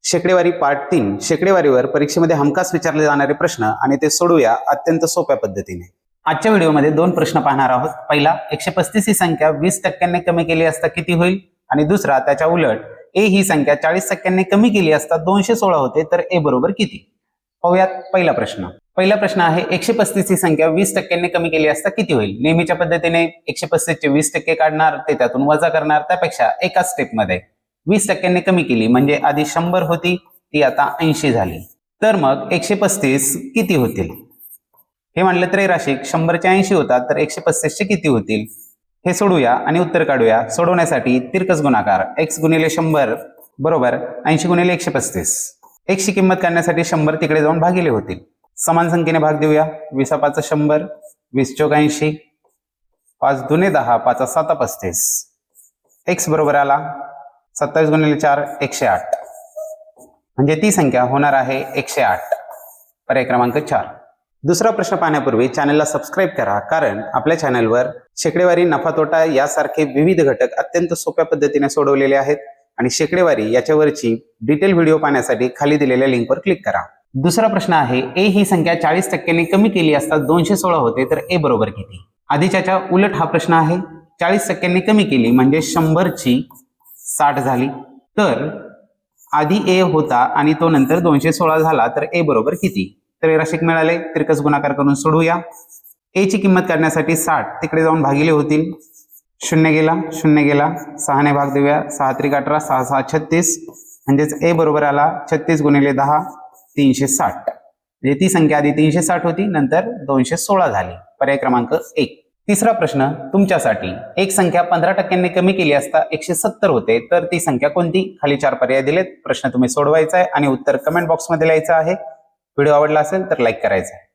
शेकडेवारी part 3 शेकडेवारीवर परीक्षेमध्ये हमखास विचारले जाणारे प्रश्न आणि ते सोडवूया अत्यंत सोप्या पद्धतीने। आजच्या व्हिडिओमध्ये दोन प्रश्न पाहणार आहोत। पहिला 135 ही संख्या 20% कमी केली असता किती होईल, आणि दुसरा त्याच्या उलट ए ही संख्या 40% कमी केली असता 216 होते, तर ए बरोबर किती। पाहूयात पहिला प्रश्न। पहिला प्रश्न आहे 135 ही संख्या 20% कमी केली असता किती होईल। नेहमीच्या पद्धतीने 135 चे 20% काढणार, ते त्यातून वजा करणार, त्यापेक्षा एकाच स्टेप मध्ये 20% कमी केली म्हणजे आधी 100 होती ती आता 80 झाली, तर मग 135 किती होतील हे म्हणलं त्रैराशिक 100 चे 80 होतात, तर 135 चे किती होतील हे सोडूया आणि उत्तर काढूया। सोडवण्यासाठी तिरकस गुणाकार x गुणिले 100 बरोबर 80 गुणिले 135। x ची किंमत काढण्यासाठी 100 तिकडे जाऊन भागिले होतील, समान संख्येने भाग देऊया। 20 5 100, 20 चौक 80, 5 दुने 10, 5 7 35। x बरोबर आला 27 गुणिले 4 108, म्हणजे ती संख्या होणार आहे 108, पर्याय क्रमांक 4। दुसरा प्रश्न पाहण्यापूर्वी चॅनलला सबस्क्राईब करा, कारण आपल्या चॅनलवर शेकडेवारी, नफा तोटा यासारखे विविध घटक अत्यंत सोप्या पद्धतीने सोडवलेले आहेत, आणि शेकडेवारी याच्यावरची डिटेल व्हिडिओ पाहण्यासाठी खाली दिलेल्या लिंकवर क्लिक करा। दुसरा प्रश्न आहे ए ही संख्या 40% कमी केली असता 216 होते, तर ए बरोबर किती। आधीच्या उलट हा प्रश्न आहे, 40% कमी केली म्हणजे 100 ची 60 झाली, तर आधी ए होता आणि तो नंतर 216 झाला, तर ए बरोबर किती। त्रैराशिक मिळाले, तिरकस गुणाकार करून सोडवूया। ए ची किंमत काढण्यासाठी 60 तिकडे जाऊन भागिले होतील, 0 गेला 0 गेला, 6 ने भाग देऊया, 6 त्रिक 18, 6 6 36, म्हणजेच ए बरोबर आला 36 गुणिले 10 360, म्हणजे ती संख्या आधी 360 होती नंतर 216 झाली, पर्याय क्रमांक 1। तिसरा प्रश्न तुमच्यासाठी, एक संख्या 15% कमी केली असता 170 होते, तर ती संख्या कोणती। खाली 4 पर्याय दिलेत, प्रश्न तुम्ही सोडवायचा आहे आणि उत्तर कमेंट बॉक्स मध्ये लिहायचं आहे। व्हिडिओ आवडला असेल तर लाईक करायचा आहे।